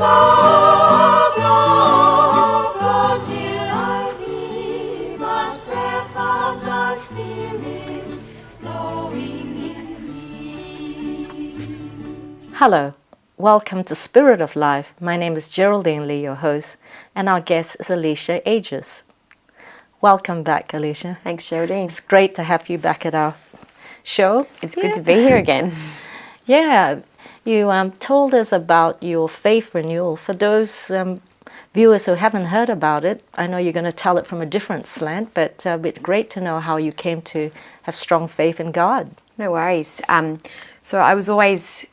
love, love, until I feel the breath of the Spirit flowing in me. Hello, welcome to Spirit of Life. My name is Geraldine Lee, your host, and our guest is Alyssa Agius. Welcome back, Alyssa. Thanks, Geraldine. It's great to have you back at our show. It's good to be here again. Yeah, you told us about your faith renewal. For those viewers who haven't heard about it, I know you're going to tell it from a different slant, but it's great to know how you came to have strong faith in God. No worries. So I was always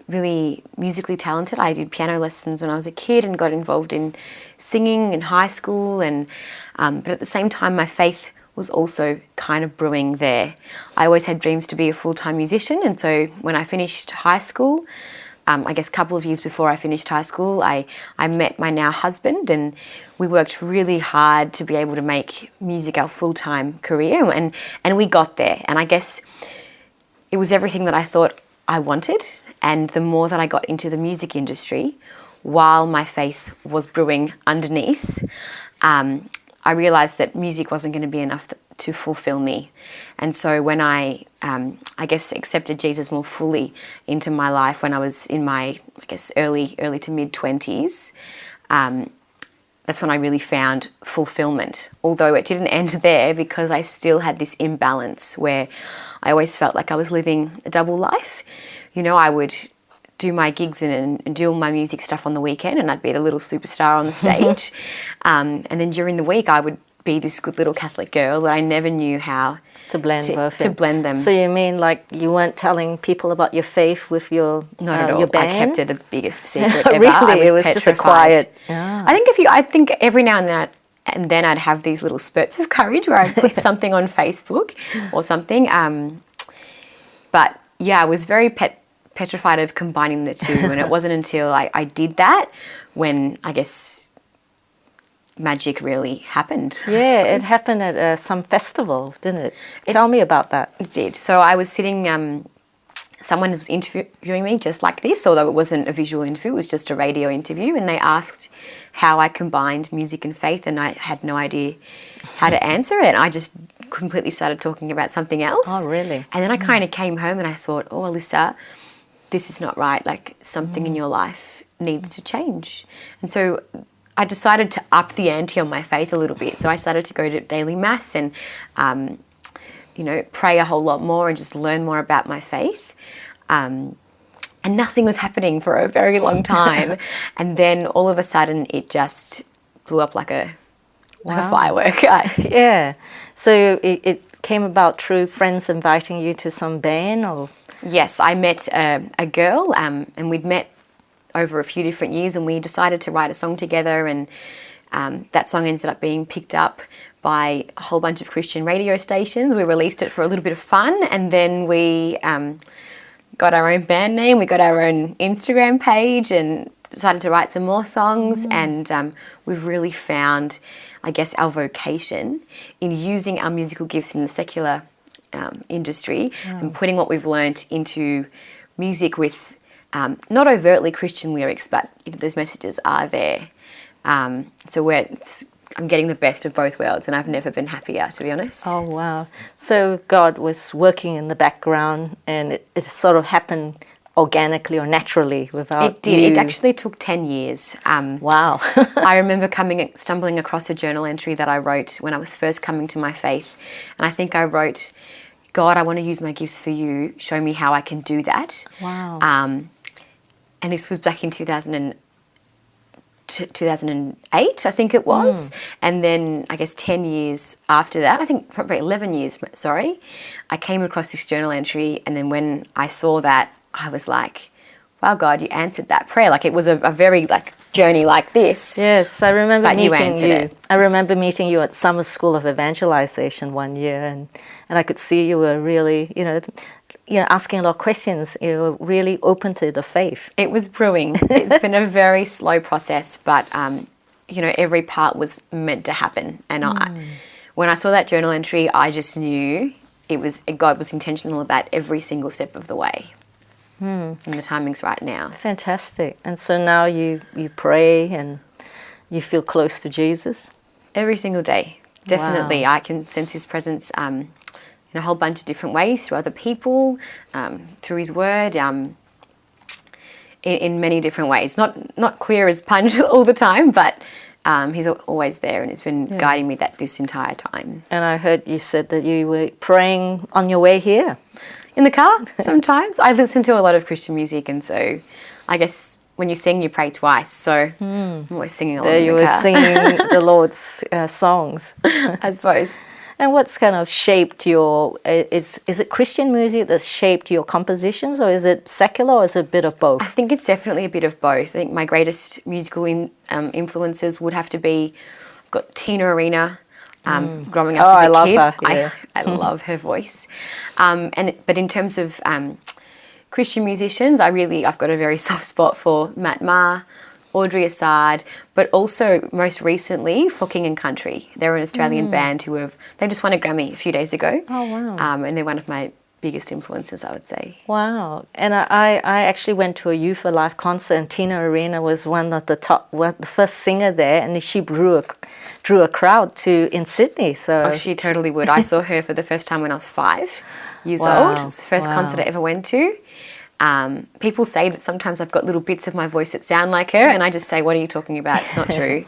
really musically talented. I did piano lessons when I was a kid and got involved in singing in high school, and but at the same time my faith was also kind of brewing there. I always had dreams to be a full-time musician, and so when I finished high school, I guess a couple of years before I finished high school, I met my now husband, and we worked really hard to be able to make music our full-time career, and we got there. And I guess it was everything that I thought I wanted, and the more that I got into the music industry, while my faith was brewing underneath, I realised that music wasn't going to be enough to fulfill me. And so when I guess, accepted Jesus more fully into my life when I was in my, early to mid-20s, that's when I really found fulfillment. Although it didn't end there, because I still had this imbalance where I always felt like I was living a double life. You know, I would do my gigs and do all my music stuff on the weekend, and I'd be the little superstar on the stage. And then during the week, I would be this good little Catholic girl that I never knew how To blend them. So So you mean like you weren't telling people about your faith with your not at all. Your band? I kept it the biggest secret ever. Really? I was It was petrified. just a quiet... Ah. I think every now and then I'd have these little spurts of courage where I'd put something on Facebook or something. But yeah, I was very petrified of combining the two, and it wasn't until I did that when I guess magic really happened. Yeah, it happened at some festival, didn't it? Tell me about that. It did. So I was sitting, someone was interviewing me just like this, although it wasn't a visual interview, it was just a radio interview, and they asked how I combined music and faith, and I had no idea how to answer it. I just completely started talking about something else. Oh, really? And then I kind of came home and I thought, oh, Alyssa, this is not right. Like, something in your life needs to change. And so I decided to up the ante on my faith a little bit. So I started to go to daily mass and, pray a whole lot more and just learn more about my faith. And nothing was happening for a very long time. And then all of a sudden it just blew up like a firework. Yeah. So it came about through friends inviting you to some band, or... Yes, I met a girl, and we'd met over a few different years, and we decided to write a song together, and that song ended up being picked up by a whole bunch of Christian radio stations. We released it for a little bit of fun, and then we got our own band name, we got our own Instagram page, and decided to write some more songs, and we've really found, I guess, our vocation in using our musical gifts in the secular industry and putting what we've learnt into music with not overtly Christian lyrics, but those messages are there. So I'm getting the best of both worlds, and I've never been happier, to be honest. Oh, wow. So God was working in the background, and it sort of happened organically or naturally without It did. you... It actually took 10 years. Wow. I remember stumbling across a journal entry that I wrote when I was first coming to my faith. And I think I wrote, God, I want to use my gifts for you. Show me how I can do that. Wow. And this was back in 2008, I think it was. And then I guess 10 years after that, I think probably 11 years, I came across this journal entry. And then when I saw that, I was like, wow, God, you answered that prayer. Like, it was a very journey like this. Yes, I remember But you meeting answered you. it. I remember meeting you at Summer School of Evangelization one year, and I could see you were really, asking a lot of questions. You were really open to the faith. It was brewing. It's been a very slow process, but every part was meant to happen. And when I saw that journal entry, I just knew God was intentional about every single step of the way. and the timing's right now. Fantastic. And so now you pray and you feel close to Jesus? Every single day, definitely. Wow. I can sense His presence in a whole bunch of different ways, through other people, through His Word, in many different ways. Not clear as punch all the time, but He's always there, and it's been guiding me this entire time. And I heard you said that you were praying on your way here. In the car, sometimes. I listen to a lot of Christian music, and so I guess when you sing, you pray twice. So I'm always singing along There in you the were car. singing the Lord's songs. I suppose. And what's kind of shaped your, is it Christian music that's shaped your compositions, or is it secular, or is it a bit of both? I think it's definitely a bit of both. I think my greatest musical influences would have to be, I've got Tina Arena, growing up as a I love kid. her, yeah. I love her voice. But in terms of Christian musicians, I've got a very soft spot for Matt Maher, Audrey Assad, but also most recently for King and Country. They're an Australian band they just won a Grammy a few days ago. Oh, wow. And they're one of my biggest influences, I would say. Wow. And I actually went to a Youth for Life concert, and Tina Arena was the first singer there, and she drew a crowd in Sydney. So Oh, she totally would. I saw her for the first time when I was 5 years Wow. old. It was the first concert I ever went to. People say that sometimes I've got little bits of my voice that sound like her, and I just say, what are you talking about? It's not true.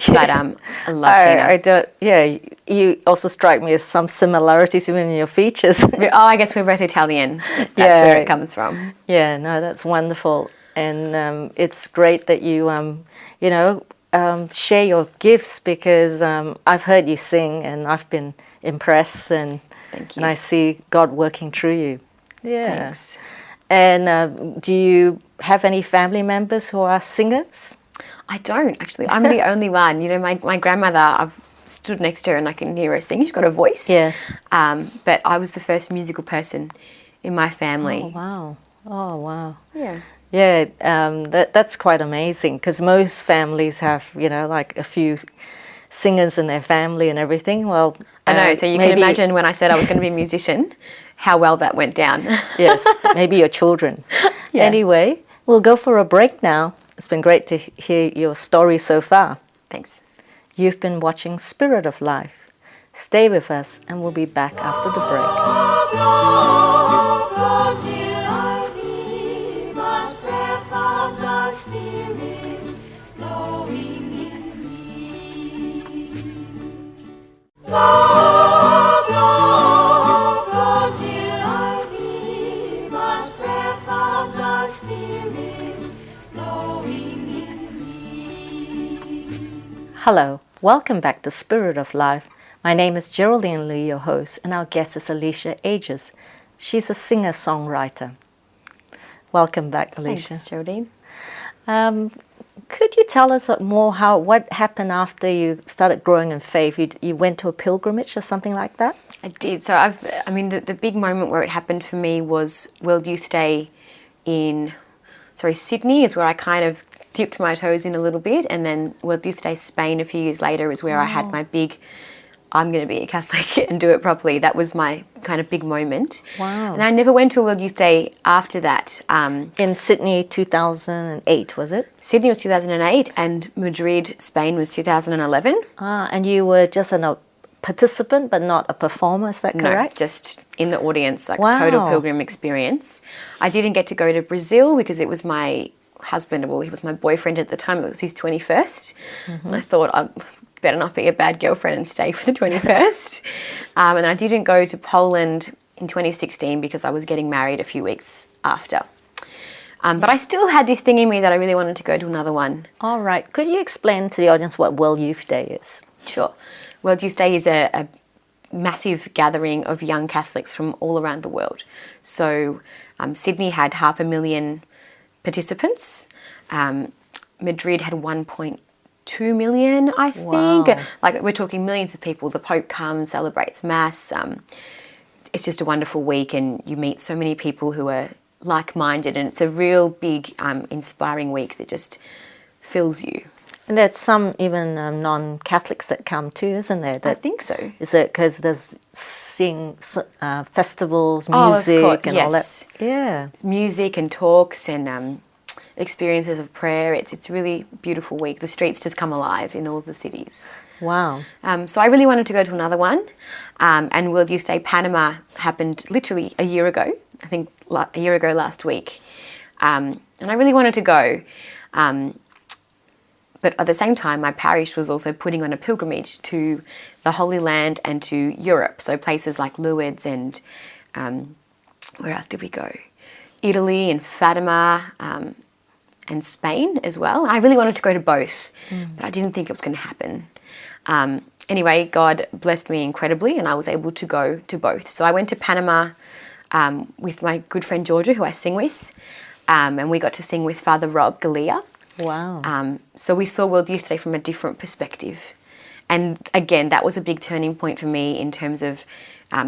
But I love Tina. I don't, yeah, you also strike me as some similarities even in your features. Oh, I guess we're both Italian. That's where it comes from. Yeah, no, that's wonderful. And it's great that you, share your gifts, because I've heard you sing and I've been impressed, and, Thank you. and I see God working through you. Yeah. Thanks. And do you have any family members who are singers? I don't, actually. I'm the only one. You know, my grandmother, I've stood next to her and I can hear her sing. She's got a voice. Yes. But I was the first musical person in my family. Oh, wow. Oh, wow. Yeah. Yeah, that's quite amazing, because most families have, like a few singers in their family and everything. Well, I know, so you can imagine when I said I was going to be a musician, how well that went down. Yes, maybe your children. Yeah. Anyway, we'll go for a break now. It's been great to hear your story so far. Thanks. You've been watching Spirit of Life. Stay with us, and we'll be back after the break. Go till I feel the breath of the Spirit flowing in me. Blow, go till I feel the breath of the Spirit flowing in me. Hello, welcome back to Spirit of Life. My name is Geraldine Lee, your host, and our guest is Alyssa Agius. She's a singer-songwriter. Welcome back, Alyssa. Thanks, Geraldine. Could you tell us more what happened after you started growing in faith? You went to a pilgrimage or something like that? I did. So the big moment where it happened for me was World Youth Day in Sydney is where I kind of dipped my toes in a little bit, and then World Youth Day Spain a few years later is where I had my big, I'm going to be a Catholic and do it properly. That was my kind of big moment. Wow. And I never went to a World Youth Day after that. In Sydney 2008, was it? Sydney was 2008 and Madrid, Spain was 2011. And you were just a participant but not a performer, is that correct? No, just in the audience, like Wow. total pilgrim experience. I didn't get to go to Brazil because it was my husband, well, he was my boyfriend at the time. It was his 21st. And I thought, I better not be a bad girlfriend and stay for the 21st. And I didn't go to Poland in 2016 because I was getting married a few weeks after. But I still had this thing in me that I really wanted to go to another one. All right. Could you explain to the audience what World Youth Day is? Sure. World Youth Day is a massive gathering of young Catholics from all around the world. So Sydney had 500,000 participants. Madrid had 1.2 million, I think. Wow. Like, we're talking millions of people. The Pope comes, celebrates Mass. It's just a wonderful week, and you meet so many people who are like-minded, and it's a real big, inspiring week that just fills you. And there's some even non-Catholics that come too, isn't there? I That, think so. is it because there's festivals, Oh, of music, course, and all that? yes. Yeah. Music and talks and experiences of prayer. It's a really beautiful week. The streets just come alive in all of the cities. Wow. So I really wanted to go to another one. And World Youth Day Panama happened literally a year ago. I think a year ago last week. And I really wanted to go. But at the same time, my parish was also putting on a pilgrimage to the Holy Land and to Europe. So places like Lourdes and where else did we go? Italy and Fatima and Spain as well. I really wanted to go to both, but I didn't think it was going to happen. Anyway, God blessed me incredibly and I was able to go to both. So I went to Panama with my good friend Georgia, who I sing with, and we got to sing with Father Rob Galea. Wow. So we saw World Youth Day from a different perspective. And again, that was a big turning point for me in terms of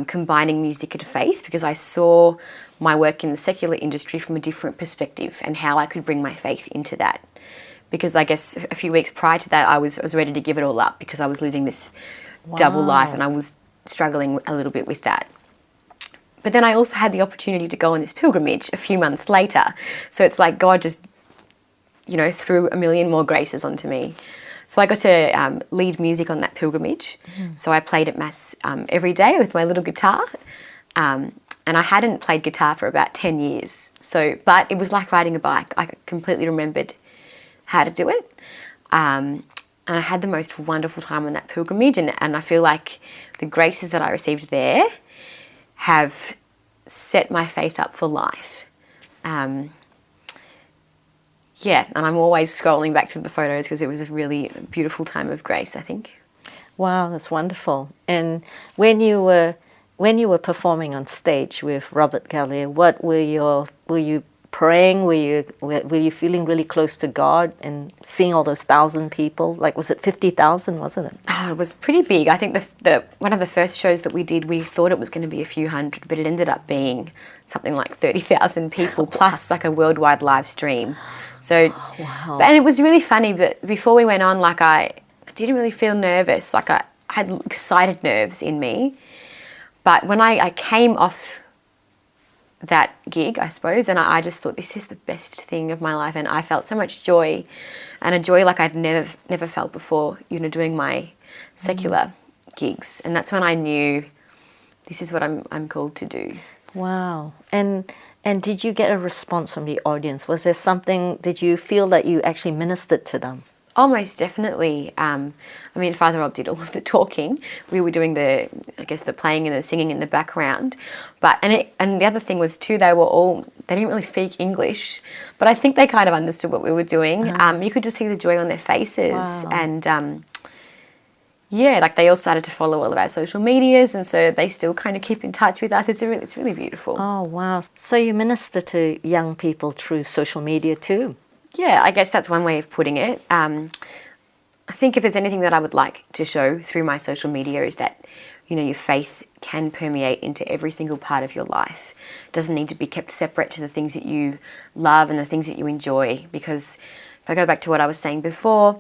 combining music and faith, because I saw my work in the secular industry from a different perspective and how I could bring my faith into that. Because I guess a few weeks prior to that, I was ready to give it all up because I was living this double life and I was struggling a little bit with that. But then I also had the opportunity to go on this pilgrimage a few months later. So it's like God just, threw a million more graces onto me. So I got to lead music on that pilgrimage. So I played at Mass every day with my little guitar. And I hadn't played guitar for about 10 years. But it was like riding a bike. I completely remembered how to do it. And I had the most wonderful time on that pilgrimage. And I feel like the graces that I received there have set my faith up for life. And I'm always scrolling back to the photos because it was a really beautiful time of grace, I think. Wow, that's wonderful. And when you were performing on stage with Robert Galea, what were you praying? Were you feeling really close to God and seeing all those 1,000 people? Like, was it 50,000? Wasn't it? Oh, it was pretty big. I think the one of the first shows that we did, we thought it was going to be a few hundred, but it ended up being something like 30,000 people plus like a worldwide live stream. So, wow. And it was really funny. But before we went on, like I didn't really feel nervous. Like I had excited nerves in me. But when I came off that gig, I suppose, and I just thought, this is the best thing of my life, and I felt so much joy, and a joy like I'd never felt before, doing my secular gigs, and that's when I knew this is what I'm called to do. Wow. And did you get a response from the audience? Was there something? Did you feel that you actually ministered to them? Oh, most definitely. Father Rob did all of the talking. We were doing the playing and the singing in the background. And the other thing was too, they didn't really speak English, but I think they kind of understood what we were doing. You could just see the joy on their faces. Wow. And they all started to follow all of our social medias, and so they still kind of keep in touch with us. It's really beautiful. Oh, wow. So you minister to young people through social media too? Yeah, I guess that's one way of putting it. I think if there's anything that I would like to show through my social media is that, your faith can permeate into every single part of your life. It doesn't need to be kept separate to the things that you love and the things that you enjoy. Because if I go back to what I was saying before,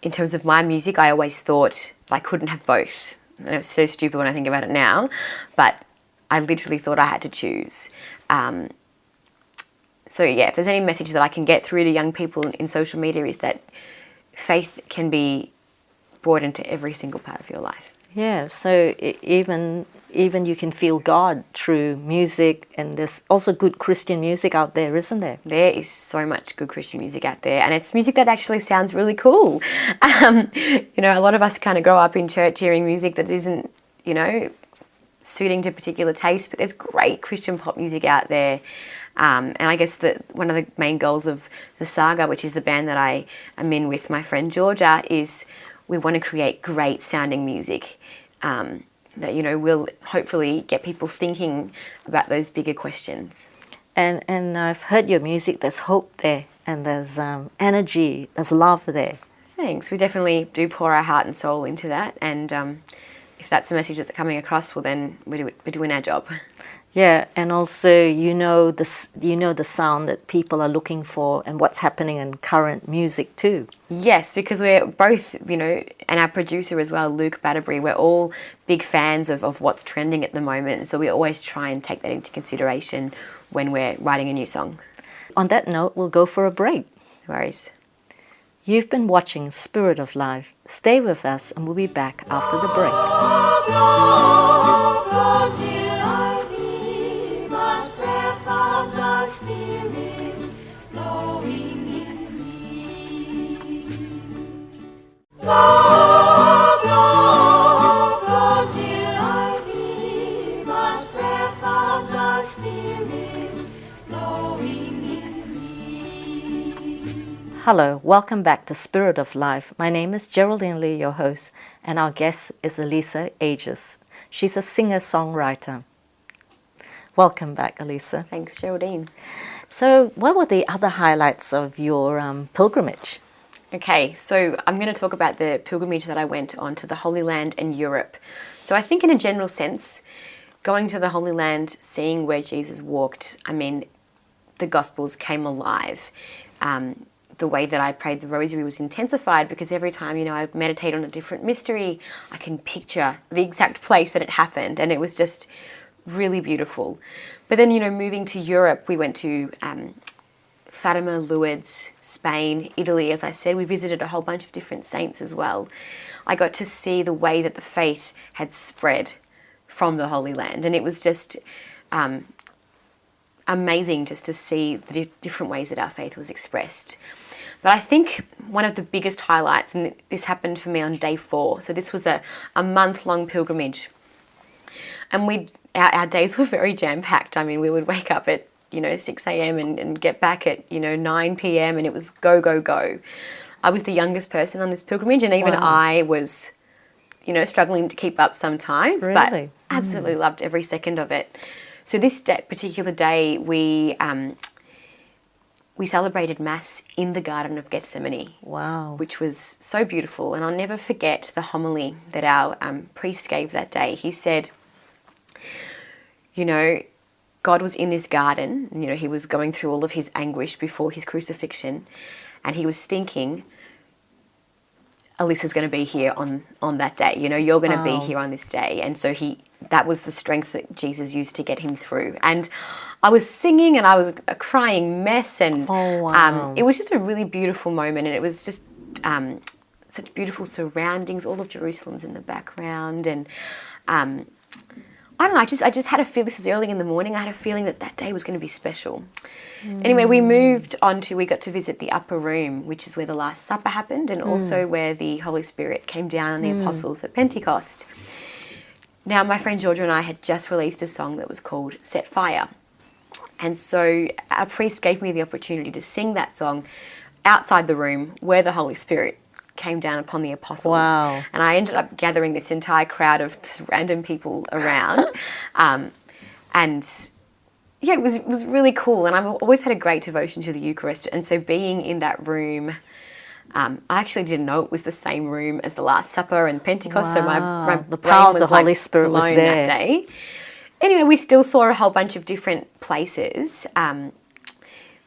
in terms of my music, I always thought I couldn't have both. And it's so stupid when I think about it now, but I literally thought I had to choose. If there's any message that I can get through to young people in social media is that faith can be brought into every single part of your life. Yeah, so even you can feel God through music, and there's also good Christian music out there, isn't there? There is so much good Christian music out there, and it's music that actually sounds really cool. A lot of us kind of grow up in church hearing music that isn't, suiting to particular taste, but there's great Christian pop music out there. And I guess that one of the main goals of the Saga, which is the band that I am in with my friend Georgia, is we want to create great sounding music that, will hopefully get people thinking about those bigger questions. And I've heard your music, there's hope there, and there's energy, there's love there. Thanks. We definitely do pour our heart and soul into that, and if that's the message that's coming across, well then we're doing our job. Yeah, and also you know the sound that people are looking for and what's happening in current music too. Yes, because we're both, and our producer as well, Luke Batterbury, we're all big fans of what's trending at the moment. So we always try and take that into consideration when we're writing a new song. On that note, we'll go for a break. No worries. You've been watching Spirit of Life. Stay with us and we'll be back after the break. Blow till I hear the breath of the Spirit blowing in me. Blow, blow till I hear the breath of the Spirit blowing in me. Hello, welcome back to Spirit of Life. My name is Geraldine Lee, your host, and our guest is Alyssa Agius. She's a singer-songwriter. Welcome back, Alyssa. Thanks, Geraldine. So, what were the other highlights of your pilgrimage? Okay, so I'm going to talk about the pilgrimage that I went on to the Holy Land and Europe. So I think in a general sense, going to the Holy Land, seeing where Jesus walked, the Gospels came alive. The way that I prayed the rosary was intensified because every time, I meditate on a different mystery, I can picture the exact place that it happened, and it was just really beautiful. But then, moving to Europe, we went to Fatima, Lourdes, Spain, Italy. As I said, we visited a whole bunch of different saints as well. I got to see the way that the faith had spread from the Holy Land, and it was just amazing just to see the different ways that our faith was expressed. But I think one of the biggest highlights, and this happened for me on day 4, so this was a month-long pilgrimage, and our days were very jam-packed. We would wake up at 6 a.m. and get back at 9 p.m. and it was go, go, go. I was the youngest person on this pilgrimage, and even I was struggling to keep up sometimes, Really? But absolutely loved every second of it. So this particular day, we celebrated Mass in the Garden of Gethsemane. Wow. Which was so beautiful. And I'll never forget the homily that our priest gave that day. He said, God was in this garden. He was going through all of his anguish before his crucifixion. And he was thinking, Alyssa's going to be here on that day. You're going to be here on this day. And so that was the strength that Jesus used to get him through. And I was singing and I was a crying mess, and it was just a really beautiful moment, and it was just such beautiful surroundings. All of Jerusalem's in the background, and I don't know, I just had a feel, this was early in the morning, I had a feeling that day was going to be special. Anyway, we got to visit the upper room, which is where the Last Supper happened, and also where the Holy Spirit came down on the apostles at Pentecost. Now, my friend Georgia and I had just released a song that was called Set Fire. And so our priest gave me the opportunity to sing that song outside the room where the Holy Spirit came down upon the apostles. Wow. And I ended up gathering this entire crowd of random people around. It was really cool. And I've always had a great devotion to the Eucharist. And so being in that room, I actually didn't know it was the same room as the Last Supper and Pentecost. So my The power of the Holy Spirit was blown there. that day. Anyway, we still saw a whole bunch of different places. I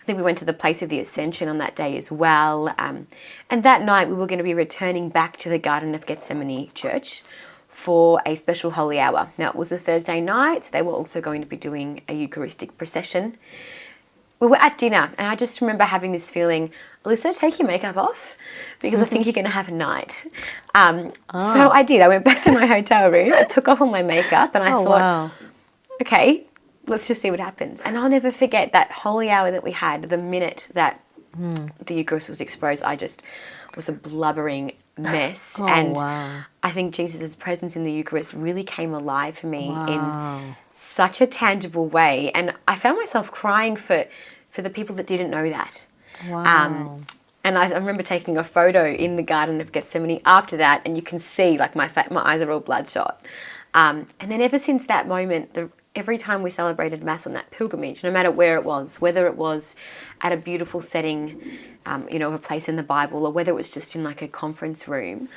think we went to the place of the Ascension on that day as well. And that night we were going to be returning back to the Garden of Gethsemane Church for a special holy hour. Now, it was a Thursday night. They were also going to be doing a Eucharistic procession. We were at dinner, and I just remember having this feeling, Alyssa, take your makeup off, because I think you're going to have a night. So I did. I went back to my hotel room. I took off all my makeup, and I thought, okay, let's just see what happens. And I'll never forget that holy hour that we had, the minute that the Eucharist was exposed, I just was a blubbering mess. I think Jesus' presence in the Eucharist really came alive for me in such a tangible way. And I found myself crying for the people that didn't know that. And I remember taking a photo in the Garden of Gethsemane after that, and you can see like my eyes are all bloodshot. And then ever since that moment, every time we celebrated Mass on that pilgrimage, no matter where it was, whether it was at a beautiful setting, of a place in the Bible, or whether it was just in like a conference room,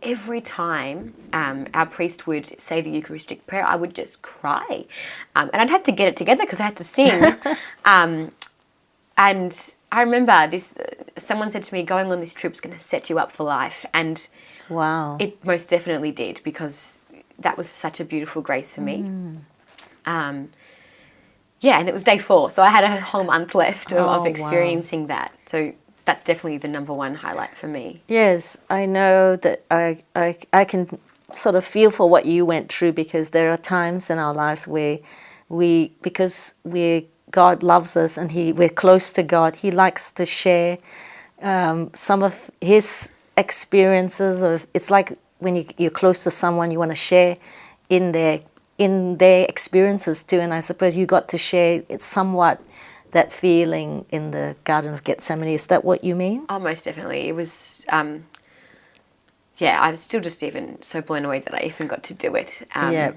every time our priest would say the Eucharistic prayer, I would just cry. And I'd have to get it together because I had to sing. And I remember someone said to me, going on this trip is going to set you up for life. And Wow. it most definitely did, because that was such a beautiful grace for me. Yeah, and it was day 4, so I had a whole month left of experiencing that. So that's definitely the number one highlight for me. Yes, I know that I can sort of feel for what you went through, because there are times in our lives where God loves us and we're close to God. He likes to share some of His experiences. It's like when you're close to someone, you want to share in their experiences too. And I suppose you got to share somewhat that feeling in the Garden of Gethsemane. Is that what you mean? Oh, most definitely. It was, I was still just even so blown away that I even got to do it. Yeah.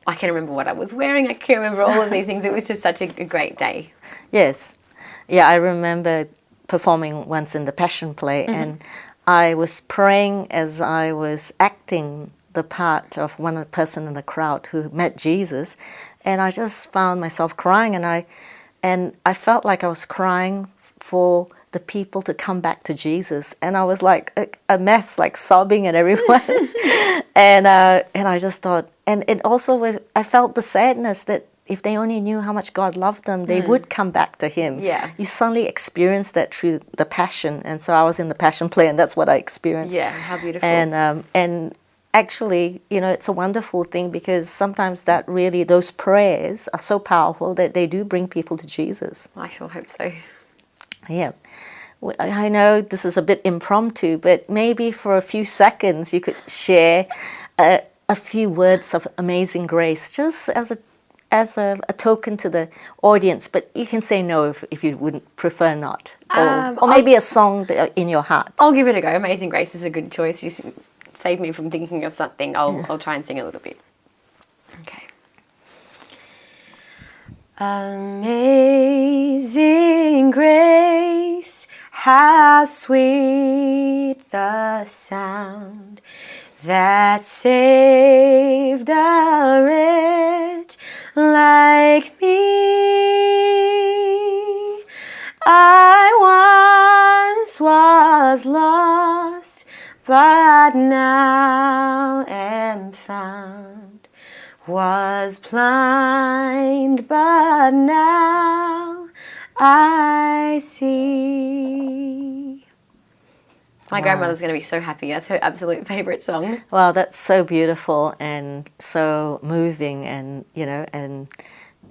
I can't remember what I was wearing. I can't remember all of these things. It was just such a great day. Yes. Yeah, I remember performing once in the Passion Play, and I was praying as I was acting the part of one person in the crowd who met Jesus, and I just found myself crying, and I felt like I was crying for the people to come back to Jesus, and I was like a mess, like sobbing and everyone, and I just thought, and it also was, I felt the sadness that if they only knew how much God loved them, they would come back to Him. Yeah. You suddenly experience that through the Passion, and so I was in the Passion Play, and that's what I experienced. Yeah, how beautiful. And actually, it's a wonderful thing, because sometimes those prayers are so powerful that they do bring people to Jesus. I sure hope so. Yeah. I know this is a bit impromptu, but maybe for a few seconds you could share a few words of amazing grace, just as a token to the audience. But you can say no if you wouldn't prefer not, or maybe a song in your heart. I'll give it a go. Amazing Grace is a good choice. You save me from thinking of something. I'll try and sing a little bit. Okay. Amazing grace, how sweet the sound that saved a wretch like me. I once was lost, but now am found. Was blind, but now I see. My grandmother's going to be so happy. That's her absolute favourite song. Wow, that's so beautiful and so moving, and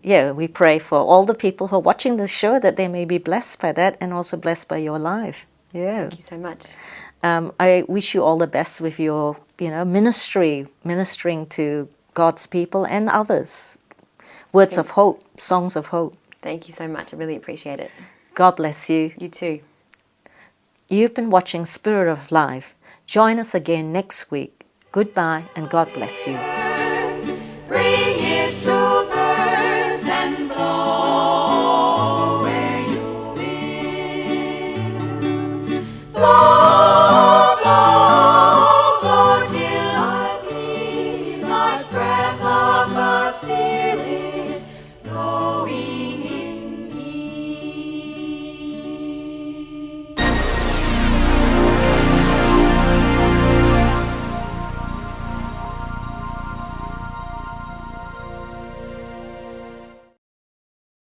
we pray for all the people who are watching the show, that they may be blessed by that and also blessed by your life. Yeah. Thank you so much. I wish you all the best with your ministering to God's people and others. Words of hope, songs of hope. Thank you so much. I really appreciate it. God bless you. You too. You've been watching Spirit of Life. Join us again next week. Goodbye and God bless you.